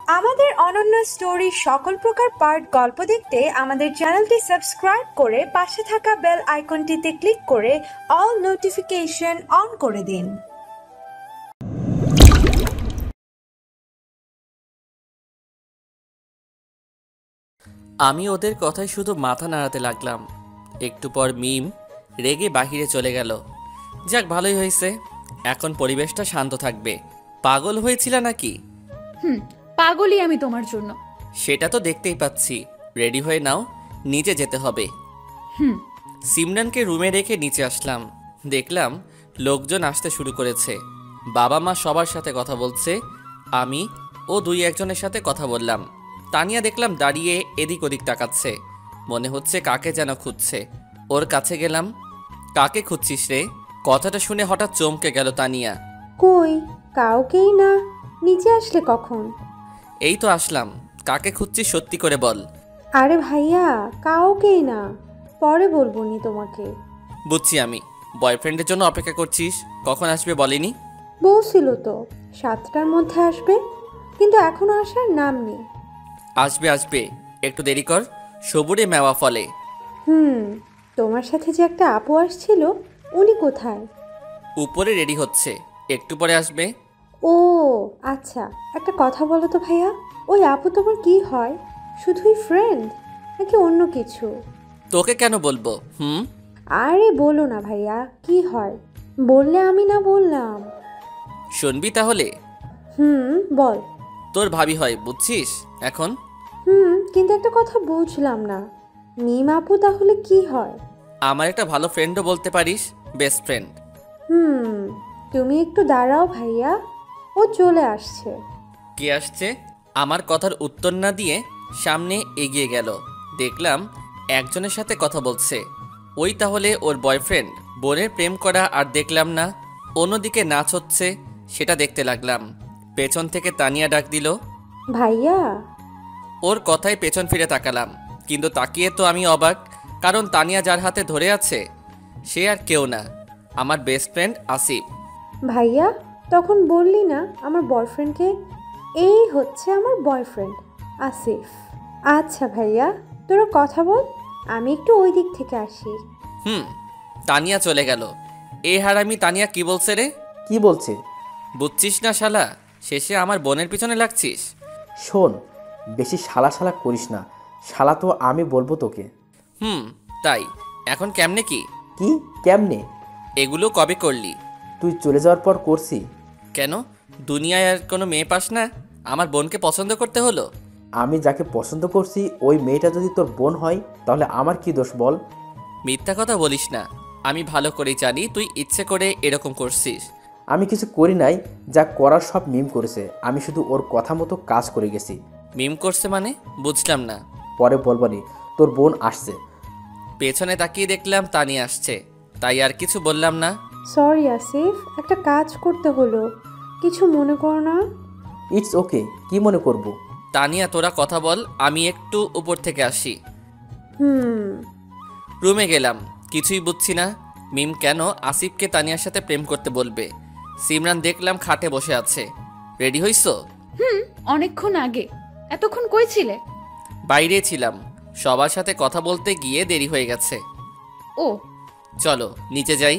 আমাদের অনন্য স্টোরি সকল প্রকার পার্ট গল্প দেখতে আমাদের চ্যানেলটি সাবস্ক্রাইব করে পাশে থাকা বেল আইকনটিতে ক্লিক করে অল নোটিফিকেশন অন করে দিন। আমি ওদের কথায় শুধু মাথা নাড়াতে লাগলাম। একটু পর মিম রেগে বাহিরে চলে গেল। যাক, ভালোই হয়েছে, এখন পরিবেশটা শান্ত থাকবে। পাগল হয়েছিল নাকি? পাগলই আমি তোমার জন্য। সেটা তো দেখতেই পাচ্ছি। রেডি হয়ে নাও, নিচে যেতে হবে। সিমরানকে রুমে রেখে নিচে আসলাম। দেখলাম লোকজন আসতে শুরু করেছে। বাবা মা সবার সাথে কথা বলছে। আমি ও দুই একজনের সাথে কথা বললাম। তানিয়া দেখলাম দাঁড়িয়ে এদিক ওদিক তাকাচ্ছে, মনে হচ্ছে কাকে যেন খুঁজছে। ওর কাছে গেলাম। কাকে খুঁজছিস রে? কথাটা শুনে হঠাৎ চমকে গেল তানিয়া। কই, কাউকেই না। নিচে আসলে কখন? এই তো আসলাম। কাকে খুঁজছিস সত্যি করে বল। আরে ভাইয়া, কাউকেই না, পরে বলবো নি তোমাকে। বুঝছি আমি। বয়ফ্রেন্ডের জন্য অপেক্ষা করছিস, কখন আসবে বলেনি? বলছিল তো 7টার মধ্যে আসবে, কিন্তু এখনো আসার নাম নেই। আসবে আসবে, একটু দেরি কর, সবুরে মেওয়া ফলে। তোমার সাথে যে একটা আপু আসছিল, উনি কোথায়? উপরে রেডি হচ্ছে, একটু পরে আসবে। ও আচ্ছা, একটা কথা বলো তো ভাইয়া, ওই আপু তোমার কি হয়? শুধুই ফ্রেন্ড নাকি অন্য কিছু? তোকে কেন বলবো? আরে বলো না ভাইয়া, কি হয়? বললে আমি না বললাম। শুনবি তাহলে? বল। তোর ভাবি হয়, বুঝছিস এখন? কিন্তু একটা কথা বুঝলাম না, মিম আপু তাহলে কি হয়? আমার একটা ভালো ফ্রেন্ডও বলতে পারিস, বেস্ট ফ্রেন্ড। তুমি একটু দাঁড়াও ভাইয়া, ও চলে আসছে। কে আসছে? আমার কথার উত্তর না দিয়ে সামনে এগিয়ে গেল। দেখলাম একজনের সাথে কথা বলছে। ওই তাহলে ওর বয়ফ্রেন্ড। বোনের প্রেম করা আর দেখলাম না, অন্যদিকে নাচ হচ্ছে, সেটা দেখতে লাগলাম। পেছন থেকে তানিয়া ডাক দিল, ভাইয়া। ওর কথায় পেছন ফিরে তাকালাম, কিন্তু তাকিয়ে তো আমি অবাক, কারণ তানিয়া যার হাতে ধরে আছে সে আর কেউ না, আমার বেস্ট ফ্রেন্ড আসিফ। ভাইয়া, তখন বললি না আমার বয়ফ্রেন্ডকে? এই হচ্ছে আমার বয়ফ্রেন্ড আসিফ। আচ্ছা ভাইয়া, তোরা কথা বল, আমি একটু ওই দিক থেকে আসি। তানিয়া চলে গেল। এই হারামি তানিয়া কি বলছে রে? কি বলছে? বুঝছিস না শালা, শেষে আমার বোনের পিছনে লাগছিস। শোন, বেশি শালা শালা করিস না, শালা তো আমি বলবো তোকে। তাই এখন কেমনে কি? কি কেমনে? এগুলো কবে করলি? তুই চলে যাওয়ার পর করছি। কেন? দুনিয়ায় আর কোনো মেয়ে পাস না? আমার বোনকে পছন্দ করতে হলো? আমি যাকে পছন্দ করছি ওই মেয়েটা যদি তোর বোন হয়, তাহলে আমার কি দোষ বল? মিথ্যা কথা বলিস না, আমি ভালো করেই জানি তুই ইচ্ছে করে এরকম করছিস। আমি কিছু করি নাই, যা করার সব মিম করেছে, আমি শুধু ওর কথা মতো কাজ করে গেছি। মিম করছে মানে? বুঝলাম না। পরে বলবানি, তোর বোন আসছে। পেছনে তাকিয়ে দেখলাম তানিয়া আসছে, তাই আর কিছু বললাম না। সরি আসিফ, একটা কাজ করতে হলো, কিছু মনে করো না। ইটস ওকে, কি মনে করব? তানিয়া তোরা কথা বল, আমি একটু উপর থেকে আসি। রুমে গেলাম, কিছুই বুঝছি না। মিম কেন আসিফকে তানিয়ার সাথে প্রেম করতে বলবে? সিমরান দেখলাম খাটে বসে আছে। রেডি হইছো? অনেকক্ষণ আগে। এতক্ষণ কই ছিলে? বাইরে ছিলাম, সবার সাথে কথা বলতে গিয়ে দেরি হয়ে গেছে। ও চলো নিচে যাই।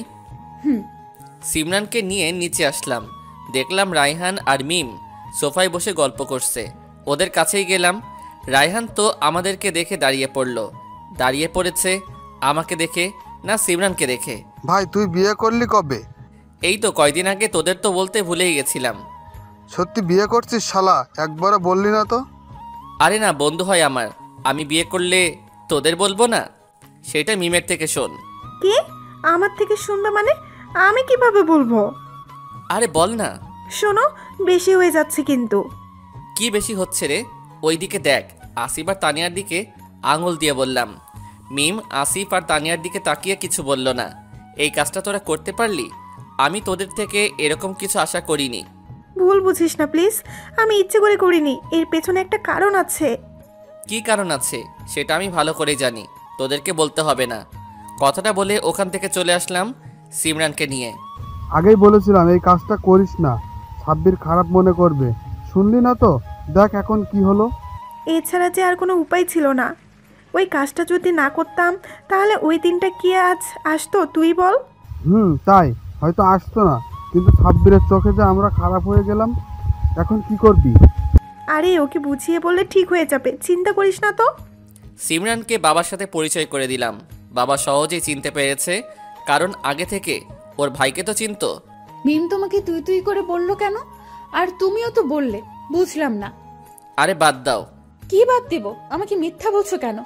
সিমরানকে নিয়ে নিচে আসলাম। দেখলাম রায়হান আর মিম সোফায় বসে গল্প করছে। ওদের কাছেই গেলাম। রায়হান তো আমাদেরকে দেখে দাঁড়িয়ে পড়েছে আমাকে দেখে না সিমরানকে দেখে। ভাই, তুই বিয়ে করলি কবে? এই তো কয়দিন আগে, তোদের তো বলতে ভুলেই গেছিলাম। সত্যি বিয়ে করছিস শালা? একবারও বললি না তো। আরে না, বন্ধু হয় আমার, আমি বিয়ে করলে তোদের বলবো না? সেটা মিমের থেকে শোন। কি? আমার থেকে শুনবে মানে? আমি কিভাবে বলবো? আরে বল না। শোনো, বেশি হয়ে যাচ্ছে কিন্তু। কি বেশি হচ্ছে রে? ওই দিকে দেখ। আসিফ আর তানিয়ার দিকে আঙুল দিয়ে বললাম। মিম আসিফ আর তানিয়ার দিকে তাকিয়ে কিছু বলল না। এই কাজটা তোরা করতে পারলি? আমি তোদের থেকে এরকম কিছু আশা করিনি। ভুল বুঝিস না প্লিজ, আমি ইচ্ছে করে করিনি, এর পেছনে একটা কারণ আছে। কি কারণ আছে সেটা আমি ভালো করে জানি, তোদেরকে বলতে হবে না। কথাটা বলে ওখান থেকে চলে আসলাম সিমরানকে নিয়ে। আগেই বলেছিলাম এই কাজটা করিস না, সাব্বির খারাপ মনে করবে। শুনলি না তো? দেখ এখন কি হলো। এছাড়া যে আর কোনো উপায় ছিল না। ওই কাজটা যদি না করতাম তাহলে ওই দিনটা কি আজ আসতো তুই বল? তাই হয়তো আসতো না, কিন্তু সাব্বিরের চোখে যে আমরা খারাপ হয়ে গেলাম, এখন কি করবি? আরে ওকে বুঝিয়ে বললে ঠিক হয়ে যাবে, চিন্তা করিস না তো। সিমরানকে বাবার সাথে পরিচয় করে দিলাম। বাবা সহজেই চিনতে পেরেছে, কারণ আগে থেকে ওর ভাইকে তো চিনতো। মিম তোমাকে তুই তুই করে বললো কেন? আর তুমিও তো বললে, বুঝলাম না। আরে বাদ দাও। কি বাদ দিব? আমাকে মিথ্যা বলছো কেন?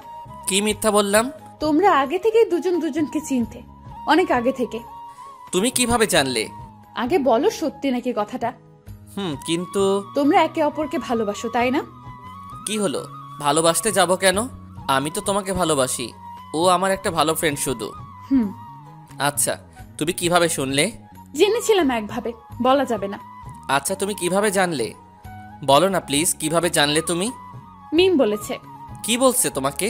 কি মিথ্যা বললাম? তোমরা আগে থেকেই দুজন দুজনকে চিনতে, অনেক আগে থেকে। তুমি কিভাবে জানলে? আগে বলো সত্যি নাকি কথাটা। কিন্তু তোমরা একে অপরকে ভালোবাসো, তাই না? কি হলো, ভালোবাসতে যাব কেন? আমি তো তোমাকে ভালোবাসি, ও আমার একটা ভালো ফ্রেন্ড শুধু। আচ্ছা, তুমি কিভাবে শুনলে? জেনেছিলাম একভাবে, বলা যাবে না। আচ্ছা, তুমি কিভাবে জানলে? বলো না প্লিজ, কিভাবে জানলে তুমি? মিম বলেছে। কি বলছে তোমাকে?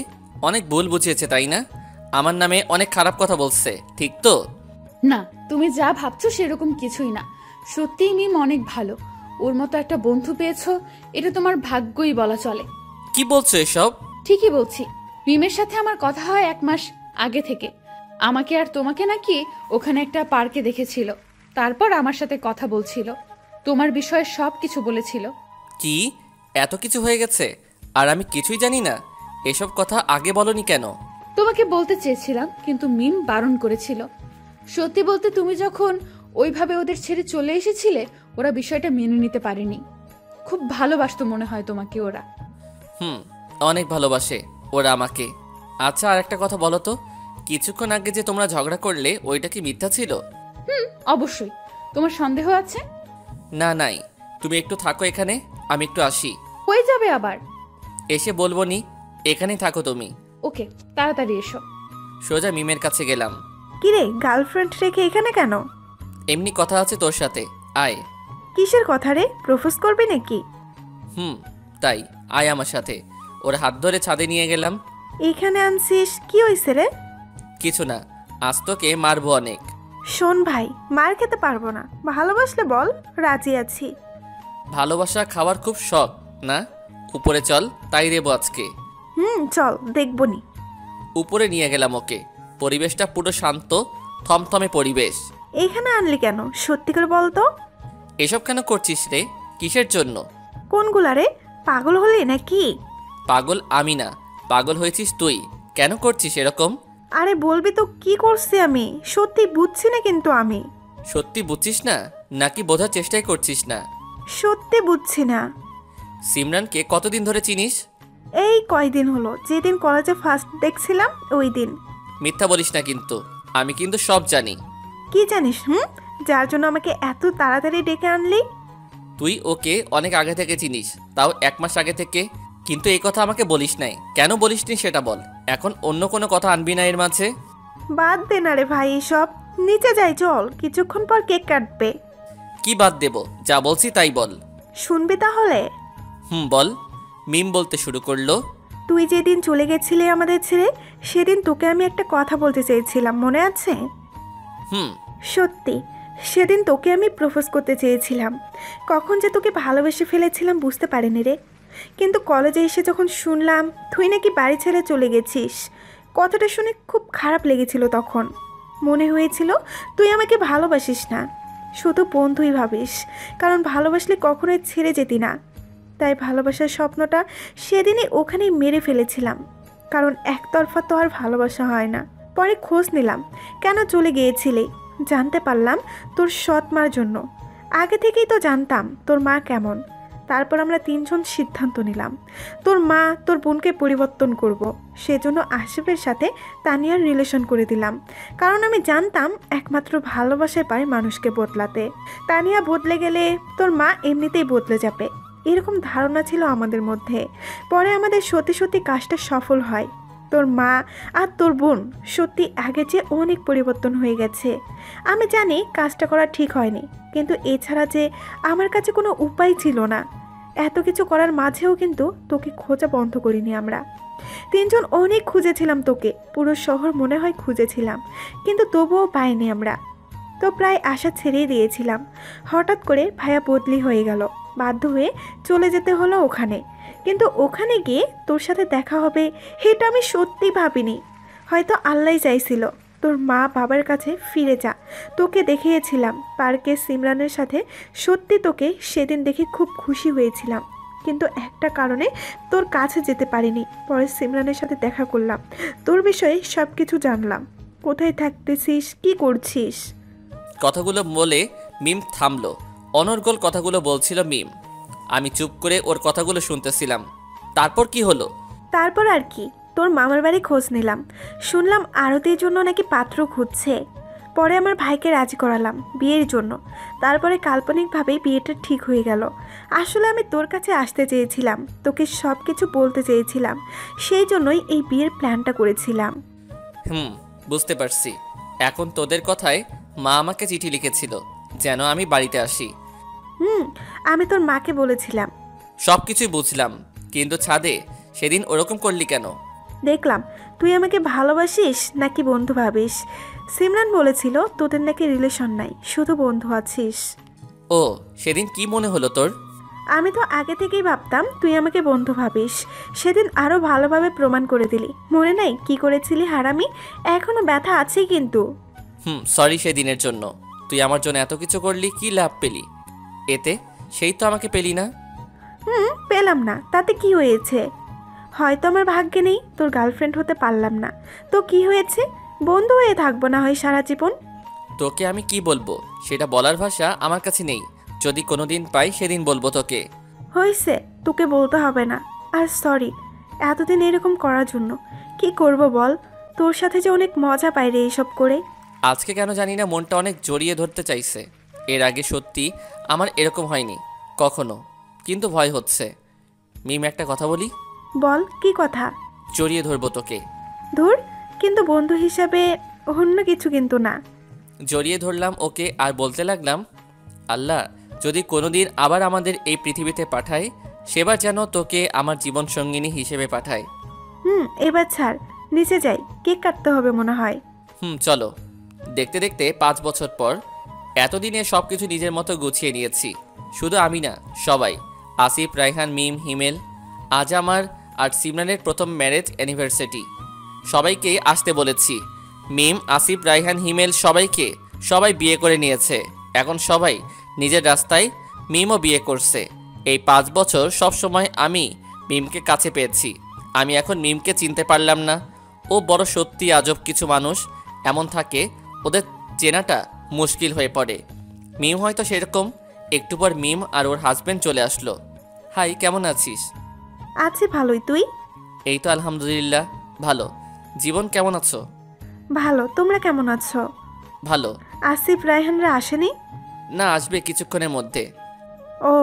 অনেক ভুল বুঝিয়েছে তাই না? আমার নামে অনেক খারাপ কথা বলছে, ঠিক তো? না, তুমি যা ভাবছো সেরকম কিছুই না। সত্যিই মিম অনেক ভালো। ওর মতো একটা বন্ধু পেয়েছো, এটা তোমার ভাগ্যই বলা চলে। কি বলছো এসব? ঠিকই বলছি। মিমের সাথে আমার কথা হয় 1 মাস আগে থেকে। আমাকে আর তোমাকে নাকি ওখানে একটা পার্কে দেখেছিল, তারপর আমার সাথে কথা বলছিল, তোমার বিষয়ে সব কিছু বলেছিল। কি এত কিছু হয়ে গেছে আর আমি কিছুই জানি না? এসব কথা আগে বলনি কেন? তোমাকে বলতে চেয়েছিলাম, কিন্তু মিম বারণ করেছিল। সত্যি বলতে তুমি যখন ওইভাবে ওদের ছেড়ে চলে এসেছিলে, ওরা বিষয়টা মেনে নিতে পারেনি। খুব ভালোবাসতো মনে হয় তোমাকে ওরা। অনেক ভালোবাসে ওরা আমাকে। আচ্ছা, আর একটা কথা বলো তো, কিছুক্ষণ আগে যে তোমরা ঝগড়া করলে ওইটা কি মিথ্যা ছিল? অবশ্যই। তোমার সন্দেহ আছে? না, নাই। তুমি একটু থাকো এখানে, আমি একটু আসি। হয়ে যাবে আবার। এসে বলবো নি, এখানেই থাকো তুমি। ওকে, তাড়াতাড়ি এসো। সোজা মিমের কাছে গেলাম। কিরে, গার্লফ্রেন্ড রেখে এখানে কেন? এমনি কথা আছে তোর সাথে, আয়। কিসের কথা রে? প্রপোজ করবি নাকি? তাই আয় আমার সাথে। ওর হাত ধরে ছাদে নিয়ে গেলাম। এখানে আনছিস কি হয়েছে রে? কিছু না, আজ তোকে মারবো অনেক। শোন ভাই, মার খেতে পারবো না, ভালোবাসলে বল, রাজি আছি। ভালোবাসা খাওয়ার খুব শখ না? উপরে চল, তাই দেবো আজকে। চল দেখবনি। উপরে নিয়ে গেলাম ওকে। পরিবেশটা পুরো শান্ত, থমথমে পরিবেশ। এখানে আনলি কেন সত্যি করে বল তো? এসব কেন করছিস রে? কিসের জন্য? কোনগুলা রে? পাগল হলি নাকি? পাগল আমি না, পাগল হয়েছিস তুই। কেন করছিস এরকম? আরে বলবি তো কি করছি আমি, সত্যি বুঝছি না কিন্তু আমি। সত্যি বুঝছিস না নাকি বোঝার চেষ্টাই করছিস না? সত্যি বুঝছি না। সিমরানকে কতদিন ধরে চিনিস? এই কয়দিন হলো, যেদিন কলেজে ফার্স্ট দেখছিলাম ওই দিন। মিথ্যা বলিস না কিন্তু, আমি কিন্তু সব জানি। কি জানিস? যার জন্য আমাকে এত তাড়াতাড়ি ডেকে আনলি? তুই ওকে অনেক আগে থেকে চিনিস, তাও 1 মাস আগে থেকে। কিন্তু এই কথা আমাকে বলিস নাই, কেন বলিসনি সেটা বল। এখন অন্য কোনো কথা আনবি না এর মাঝে। বাদ দে না রে ভাই এসব, নিচে যাই চল, কিছুক্ষণ পর কেক কাটবে। কি বাদ দেব? যা বলছি তাই বল। শুনবি তাহলে? বল। মিম বলতে শুরু করলো। তুই যেদিন চলে গেছিলি আমাদের ছেড়ে, সেদিন তোকে আমি একটা কথা বলতে চেয়েছিলাম, মনে আছে? সত্যি, সেদিন তোকে আমি প্রপোজ করতে চেয়েছিলাম। কখন যে তোকে ভালোবেসে ফেলেছিলাম বুঝতে পারিনি রে। কিন্তু কলেজে এসে যখন শুনলাম তুই নাকি বাড়ি ছেড়ে চলে গেছিস, কথাটা শুনে খুব খারাপ লেগেছিল। তখন মনে হয়েছিল তুই আমাকে ভালোবাসিস না, শুধু বন্ধুই ভাবিস, কারণ ভালোবাসলে কখনোই ছেড়ে যেতি না। তাই ভালোবাসার স্বপ্নটা সেদিনই ওখানেই মেরে ফেলেছিলাম, কারণ একতরফা তো আর ভালোবাসা হয় না। পরে খোঁজ নিলাম কেন চলে গিয়েছিলি, জানতে পারলাম তোর সৎ মার জন্য। আগে থেকেই তো জানতাম তোর মা কেমন। তারপর আমরা 3 জন সিদ্ধান্ত নিলাম তোর মা তোর বোনকে পরিবর্তন করব। সেজন্য আশিফের সাথে তানিয়ার রিলেশন করে দিলাম, কারণ আমি জানতাম একমাত্র ভালোবাসায় পারে মানুষকে বদলাতে। তানিয়া বদলে গেলে তোর মা এমনিতেই বদলে যাবে, এরকম ধারণা ছিল আমাদের মধ্যে। পরে আমাদের সত্যি সত্যি কাজটা সফল হয়। তোর মা আর তোর বোন সত্যি আগে চেয়ে অনেক পরিবর্তন হয়ে গেছে। আমি জানি কাজটা করা ঠিক হয়নি, কিন্তু এছাড়া যে আমার কাছে কোনো উপায় ছিল না। এত কিছু করার মাঝেও কিন্তু তোকে খোঁজা বন্ধ করিনি আমরা। 3 জন অনেক খুঁজেছিলাম তোকে, পুরো শহর মনে হয় খুঁজেছিলাম, কিন্তু তবুও পাইনি আমরা। তো প্রায় আশা ছেড়েই দিয়েছিলাম। হঠাৎ করে ভাইয়া বদলি হয়ে গেল। বাধ্য হয়ে চলে যেতে হলো ওখানে। কিন্তু ওখানে গিয়ে তোর সাথে দেখা হবে এটা আমি সত্যি ভাবিনি। হয়তো আল্লাহই চাইছিল তোর মা বাবার কাছে ফিরে যা। তোকে দেখিয়েছিলাম পার্কে সিমরানের সাথে, সত্যি তোকে সেদিন দেখে খুব খুশি হয়েছিলাম, কিন্তু একটা কারণে তোর কাছে যেতে পারিনি। পরে সিমরানের সাথে দেখা করলাম, তোর বিষয়ে সব কিছু জানলাম। কোথায় থাকতেছিস, কি করছিস? কথাগুলো বলে মিম থামলো। অনর্গল কথাগুলো বলছিল মিম। আমি চুপ করে ওর কথাগুলো শুনতেছিলাম। তারপর কি হলো? তারপর আর কি, তোর মামার বাড়ি খোঁজ নিলাম, শুনলাম আরতির জন্য নাকি পাত্র খুঁজছে। পরে আমার ভাইকে রাজি করালাম বিয়ের জন্য। তারপরে কাল্পনিকভাবেই বিয়েটা ঠিক হয়ে গেল। আসলে আমি তোর কাছে আসতে চেয়েছিলাম, তোকে সব কিছু বলতে চেয়েছিলাম, সেই জন্যই এই বিয়ের প্ল্যানটা করেছিলাম। বুঝতে পারছি। এখন তোদের কথায় মা আমাকে চিঠি লিখেছিল যেন আমি বাড়িতে আসি। আমি তোর মাকে বলেছিলাম। সব কিছুই বুঝলাম, কিন্তু ছাদে সেদিন ওরকম করলি কেন? দেখলাম তুই আমাকে ভালোবাসিস নাকি বন্ধু ভাবিস। সিমরান বলেছিল তোদের নাকি রিলেশন নাই, শুধু বন্ধু আছিস। ও, সেদিন কি মনে হলো তোর? আমি তো আগে থেকেই ভাবতাম তুই আমাকে বন্ধু ভাবিস। সেদিন আরও ভালোভাবে প্রমাণ করে দিলি। মনে নাই কি করেছিলি হারামি? এখনো ব্যথা আছেই কিন্তু। সরি সেদিনের জন্য। তুই আমার জন্য এত কিছু করলি, কি লাভ পেলি এতে? সেই তো আমাকে পেলি না। পেলাম না তাতে কি হয়েছে? হয়তো আমার ভাগ্যে নেই তোর গার্লফ্রেন্ড হতে পারলাম না, তো কি হয়েছে? বন্ধু হয়ে থাকবো না হয় সারা জীবন। তোকে আমি কি বলবো সেটা বলার ভাষা আমার কাছে নেই। যদি কোনোদিন পাই সেদিন বলবো তোকে। হয়েছে, তোকে বলতে হবে না। আর সরি এতদিন এরকম করার জন্য। কি করব বল, তোর সাথে যে অনেক মজা পাই রে এইসব করে। আজকে কেন জানি না মনটা অনেক জড়িয়ে ধরতে চাইছে। এর আগে সত্যি আমার এরকম হয়নি কখনো, কিন্তু ভয় হচ্ছে। মিম, একটা কথা বলি? বল, কি কথা? জড়িয়ে ধরবো তোকে। ধুর, কিন্তু বন্ধু হিসাবে, অন্য কিছু কিন্তু না। জড়িয়ে ধরলাম ওকে আর বলতে লাগলাম, আল্লাহ যদি কোনোদিন আবার আমাদের এই পৃথিবীতে পাঠায়, সেবার যেন তোকে আমার জীবন সঙ্গিনী হিসেবে পাঠায়। এবার ছাড়, নিচে যাই, কেক কাটতে হবে মনে হয়। চলো। দেখতে দেখতে 5 বছর পর। এতদিনে সব কিছু নিজের মতো গুছিয়ে নিয়েছি। শুধু আমি না, সবাই। আসিফ, রায়হান, মিম, হিমেল। আজ আমার আর সিমরানের প্রথম ম্যারেজ অ্যানিভার্সারি। সবাইকে আসতে বলেছি। মিম, আসিফ, রায়হান, হিমেল সবাই বিয়ে করে নিয়েছে। এখন সবাই নিজের রাস্তায়। মিমও বিয়ে করছে। এই 5 বছর সব সময় আমি মিমকে কাছে পেয়েছি। আমি এখন মিমকে চিনতে পারলাম না। ও বড় সত্যি আজব কিছু মানুষ এমন থাকে, ওদের চেনাটা মুশকিল হয়ে পড়ে। মিম হয়তো সেরকম। একটু পর মিম আর ওর হাজব্যান্ড চলে আসলো। হাই, কেমন আছিস? আছি ভালোই, তুই? এই তো আলহামদুলিল্লাহ ভালো। জীবন, কেমন আছো? ভালো, তোমরা কেমন আছো? ভালো। আসিফ, রায়হানরা আসেনি? না, আসবে কিছুক্ষণের মধ্যে। ও,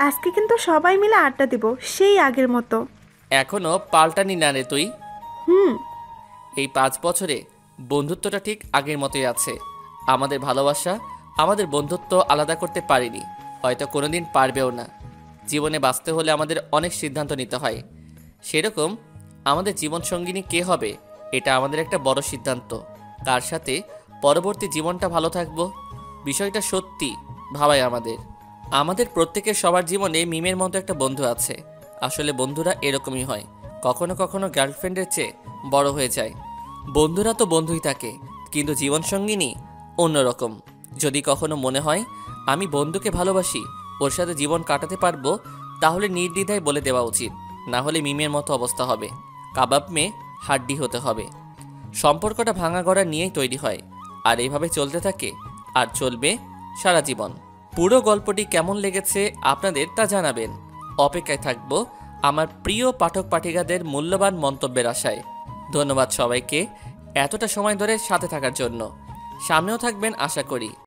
আজকে কিন্তু সবাই মিলে আড্ডা দিব, সেই আগের মতো। এখনো পাল্টানি না রে তুই। হুম এই 5 বছরে বন্ধুত্বটা ঠিক আগের মতোই আছে। আমাদের ভালোবাসা, আমাদের বন্ধুত্ব আলাদা করতে পারিনি, হয়তো কোনোদিন পারবেও না। জীবনে বাঁচতে হলে আমাদের অনেক সিদ্ধান্ত নিতে হয়। সেরকম আমাদের জীবনসঙ্গিনী কে হবে, এটা আমাদের একটা বড় সিদ্ধান্ত। কার সাথে পরবর্তী জীবনটা ভালো থাকবো, বিষয়টা সত্যি ভাবায় আমাদের প্রত্যেকের সবার জীবনে মিমের মতো একটা বন্ধু আছে। আসলে বন্ধুরা এরকমই হয়, কখনো কখনো গার্লফ্রেন্ডের চেয়ে বড় হয়ে যায়। বন্ধুরা তো বন্ধুই থাকে, কিন্তু জীবনসঙ্গিনী অন্যরকম। যদি কখনো মনে হয় আমি বন্ধুকে ভালোবাসি, ওর সাথে জীবন কাটাতে পারবো, তাহলে নির্দ্বিধায় বলে দেওয়া উচিত। না হলে মিমের মতো অবস্থা হবে, কাবাব মেয়ে হাড্ডি হতে হবে। সম্পর্কটা ভাঙা গড়া নিয়েই তৈরি হয়, আর এইভাবে চলতে থাকে আর চলবে সারা জীবন। পুরো গল্পটি কেমন লেগেছে আপনাদের তা জানাবেন। অপেক্ষায় থাকবো আমার প্রিয় পাঠক পাঠিকাদের মূল্যবান মন্তব্যের আশায়। ধন্যবাদ সবাইকে এতটা সময় ধরে সাথে থাকার জন্য। সামনেও থাকবেন আশা করি।